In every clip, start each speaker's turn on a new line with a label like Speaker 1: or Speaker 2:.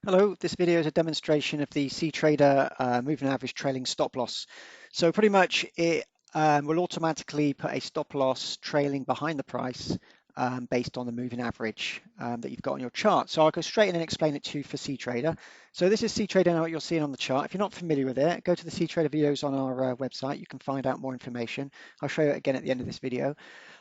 Speaker 1: Hello, this video is a demonstration of the cTrader moving average trailing stop loss. So pretty much it will automatically put a stop loss trailing behind the price based on the moving average that you've got on your chart. So I'll go straight in and explain it to you for cTrader. So this is cTrader now, what you're seeing on the chart. If you're not familiar with it, go to the cTrader videos on our website. You can find out more information. I'll show you it again at the end of this video.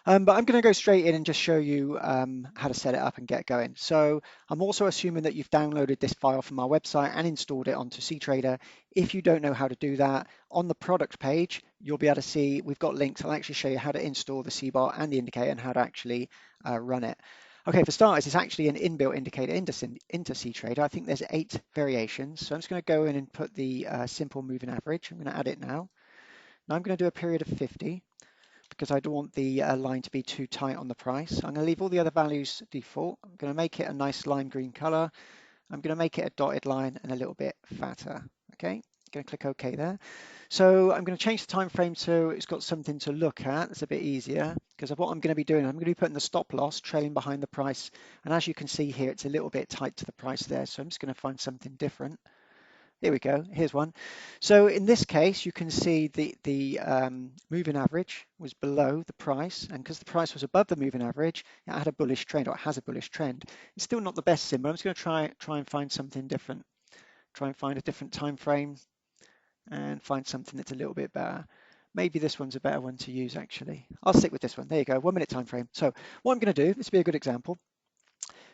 Speaker 1: But I'm going to go straight in and just show you how to set it up and get going. So I'm also assuming that you've downloaded this file from our website and installed it onto cTrader. If you don't know how to do that, on the product page, you'll be able to see we've got links. I'll actually show you how to install the cBot and the indicator and how to actually run it. Okay, for starters, it's actually an inbuilt indicator into cTrader. I think there's 8 variations. So I'm just going to go in and put the simple moving average. I'm going to add it now. Now I'm going to do a period of 50 because I don't want the line to be too tight on the price. I'm going to leave all the other values default. I'm going to make it a nice lime green color. I'm going to make it a dotted line and a little bit fatter. Okay, going to click OK there. So I'm going to change the time frame so it's got something to look at. It's a bit easier because of what I'm going to be doing. I'm going to be putting the stop loss trailing behind the price. And as you can see here, it's a little bit tight to the price there. So I'm just going to find something different. Here we go, here's one. So in this case, you can see the moving average was below the price, and because the price was above the moving average, it had a bullish trend, or it has a bullish trend. It's still not the best symbol. I'm just going to try and find something different. Try and find a different time frame and find something that's a little bit better. Maybe this one's a better one to use, actually. I'll stick with this one. There you go, 1 minute time frame. So what I'm going to do, this will be a good example.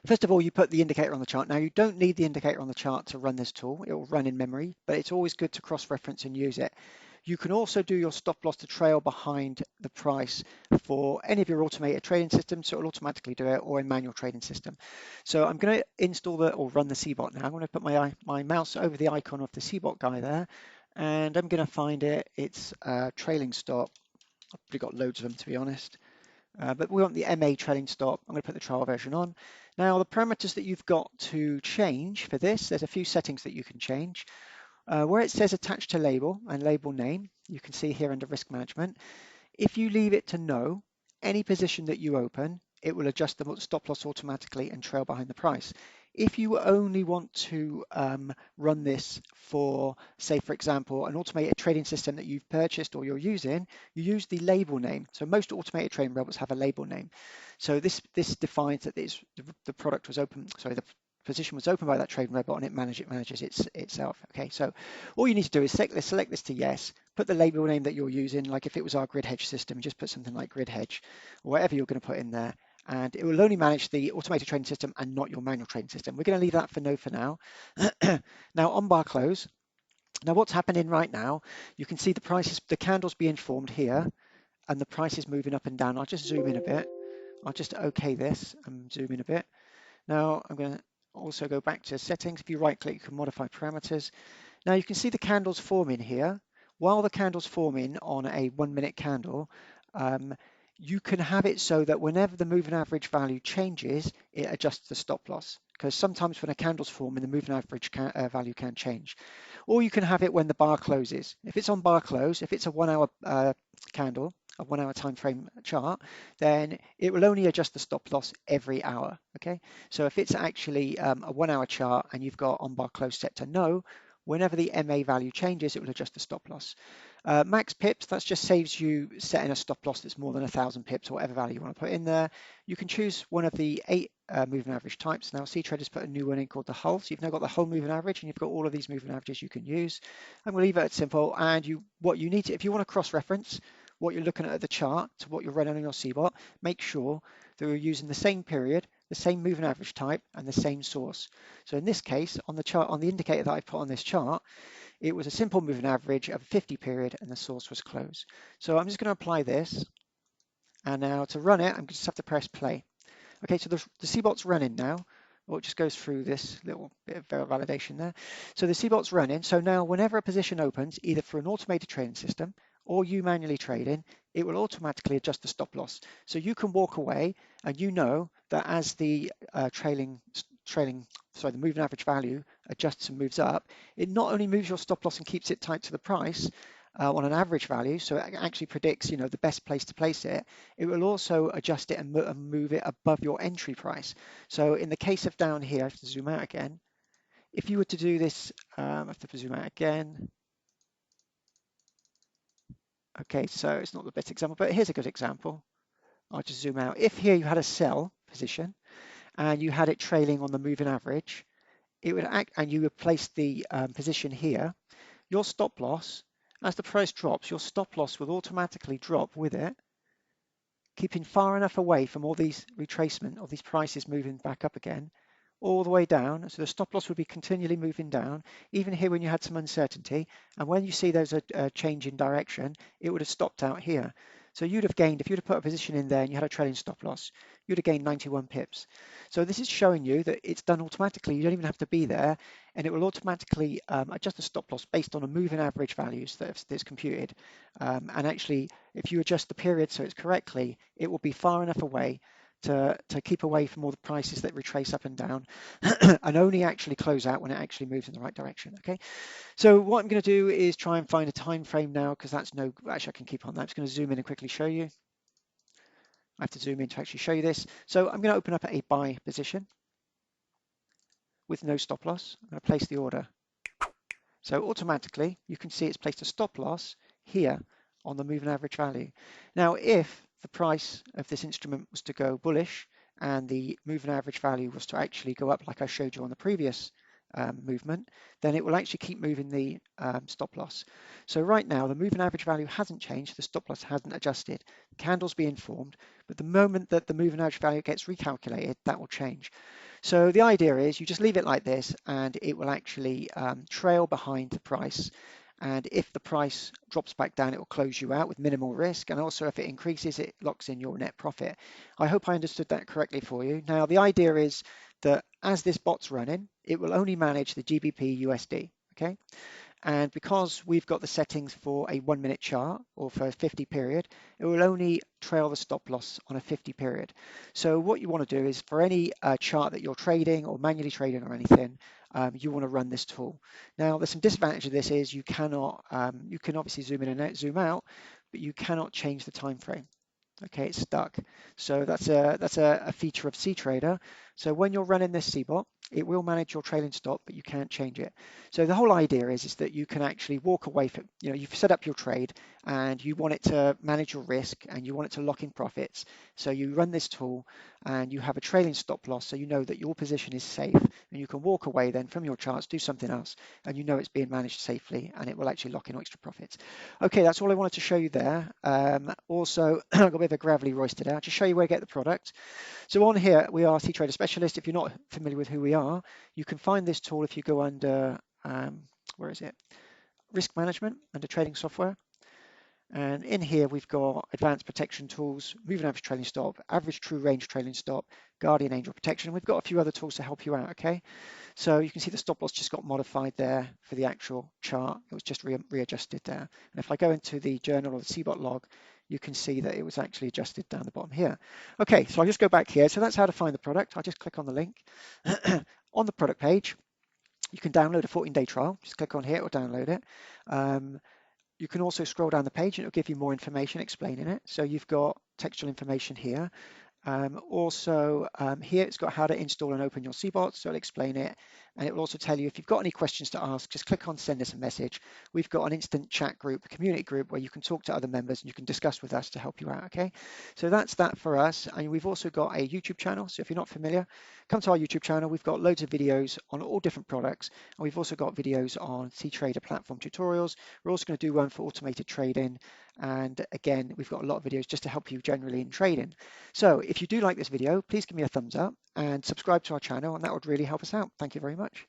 Speaker 1: First of all, you put the indicator on the chart. Now, you don't need the indicator on the chart to run this tool. It will run in memory, but it's always good to cross-reference and use it. You can also do your stop loss to trail behind the price for any of your automated trading systems, so it'll automatically do it, or a manual trading system. So I'm going to install or run the cBot now. I'm going to put my mouse over the icon of the cBot guy there, and I'm going to find it. It's trailing stop. I've probably got loads of them, to be honest. But we want the MA trailing stop. I'm going to put the trial version on. Now, the parameters that you've got to change for this, there's a few settings that you can change. Where it says attach to label and label name, you can see here under risk management. If you leave it to no, any position that you open, it will adjust the stop loss automatically and trail behind the price. If you only want to run this for, say, for example, an automated trading system that you've purchased or you're using, you use the label name. So most automated trading robots have a label name. So this defines that the product was open, sorry, the position was opened by that trading robot and it manages itself. Okay, so all you need to do is select this to yes, put the label name that you're using, like if it was our grid hedge system, just put something like grid hedge or whatever you're going to put in there, and it will only manage the automated trading system and not your manual trading system. We're going to leave that for no for now. Now on bar close, now what's happening right now, you can see the candles being formed here and the price is moving up and down. I'll just zoom in a bit. I'll just okay this and zoom in a bit. Now I'm going to also go back to settings. If you right click, you can modify parameters. Now you can see the candles forming here. While the candle's forming on a 1 minute candle, you can have it so that whenever the moving average value changes, it adjusts the stop loss. Because sometimes when a candle's forming, the moving average value can change. Or you can have it when the bar closes. If it's on bar close, if it's a 1 hour candle, a 1 hour time frame chart, then it will only adjust the stop loss every hour. Okay, so if it's actually a 1 hour chart and you've got on bar close set to no, whenever the MA value changes, it will adjust the stop loss. Max pips, that just saves you setting a stop loss that's more than 1,000 pips or whatever value you want to put in there. You can choose one of the 8 moving average types. Now cTrader's put a new one in called the hull. So you've now got the whole moving average and you've got all of these moving averages you can use. I'm going to leave it at simple. And what you need to, if you want to cross-reference what you're looking at the chart to what you're running on your cBot, make sure that you're using the same period, the same moving average type, and the same source. So in this case, on the chart, on the indicator that I've put on this chart, it was a simple moving average of a 50 period and the source was close. So I'm just going to apply this. And now to run it, I'm just have to press play. Okay, so the cBot's running now. Well, it just goes through this little bit of validation there. So the cBot's running. So now whenever a position opens, either for an automated trading system or you manually trading, it will automatically adjust the stop loss. So you can walk away and you know that as the the moving average value adjusts and moves up, it not only moves your stop loss and keeps it tight to the price, on an average value, so it actually predicts, the best place to place it. It will also adjust it and move it above your entry price. So in the case of down here, I have to zoom out again. If you were to do this, I have to zoom out again. Okay, so it's not the best example, but here's a good example. I'll just zoom out. If here you had a sell position and you had it trailing on the moving average, it would act, and you would place the position here, your stop loss, as the price drops, your stop loss will automatically drop with it, keeping far enough away from all these retracement of these prices moving back up again, all the way down. So the stop loss would be continually moving down, even here when you had some uncertainty. And when you see there's a change in direction, it would have stopped out here. So you'd have gained, if you'd have put a position in there and you had a trailing stop loss, you'd have gained 91 pips. So this is showing you that it's done automatically. You don't even have to be there, and it will automatically adjust the stop loss based on a moving average values that's computed. And actually, if you adjust the period so it's correctly, it will be far enough away to keep away from all the prices that retrace up and down and only actually close out when it actually moves in the right direction. Okay, so what I'm going to do is try and find a time frame now, because actually I can keep on that. I'm just going to zoom in and quickly show you. I have to zoom in to actually show you this. So I'm going to open up a buy position with no stop loss. I'm going to place the order. So automatically you can see it's placed a stop loss here on the moving average value. Now, if the price of this instrument was to go bullish and the moving average value was to actually go up like I showed you on the previous movement, then it will actually keep moving the stop loss. So right now the moving average value hasn't changed, the stop loss hasn't adjusted, the candle's being formed, but the moment that the moving average value gets recalculated, that will change. So the idea is you just leave it like this and it will actually trail behind the price. And if the price drops back down, it will close you out with minimal risk. And also if it increases, it locks in your net profit. I hope I understood that correctly for you. Now, the idea is that as this bot's running, it will only manage the GBP USD, okay? And because we've got the settings for a 1 minute chart or for a 50 period, it will only trail the stop loss on a 50 period. So what you want to do is for any chart that you're trading or manually trading or anything, you want to run this tool. Now, there's some disadvantage of this is you cannot, you can obviously zoom in and zoom out, but you cannot change the time frame. Okay, it's stuck. So that's a feature of cTrader. So when you're running this cBot, it will manage your trailing stop, but you can't change it. So the whole idea is that you can actually walk away from, you've set up your trade and you want it to manage your risk and you want it to lock in profits. So you run this tool and you have a trailing stop loss, so you know that your position is safe and you can walk away then from your charts, do something else, and you know it's being managed safely and it will actually lock in extra profits. Okay, that's all I wanted to show you there. Also, I've got a bit of a gravelly roasted out to show you where to get the product. So on here, we are cTrader Specialist. If you're not familiar with who we are, you can find this tool if you go under, where is it? Risk Management, under Trading Software. And in here, we've got Advanced Protection Tools, Moving Average Trailing Stop, Average True Range Trailing Stop, Guardian Angel Protection. We've got a few other tools to help you out, okay? So you can see the stop loss just got modified there for the actual chart. It was just readjusted there. And if I go into the journal or the cBot log, you can see that it was actually adjusted down the bottom here. Okay, so I'll just go back here. So that's how to find the product. I'll just click on the link. On the product page, you can download a 14-day trial. Just click on here, or download it. You can also scroll down the page and it'll give you more information explaining it. So you've got textual information here. Here it's got how to install and open your cBot, so it'll explain it, and it will also tell you if you've got any questions to ask, just click on send us a message. We've got an instant chat group, a community group where you can talk to other members and you can discuss with us to help you out, okay? So that's that for us, and we've also got a YouTube channel, so if you're not familiar, come to our YouTube channel. We've got loads of videos on all different products, and we've also got videos on cTrader platform tutorials. We're also going to do one for automated trading, and again, we've got a lot of videos just to help you generally in trading. So if you do like this video, please give me a thumbs up and subscribe to our channel, and that would really help us out. Thank you very much.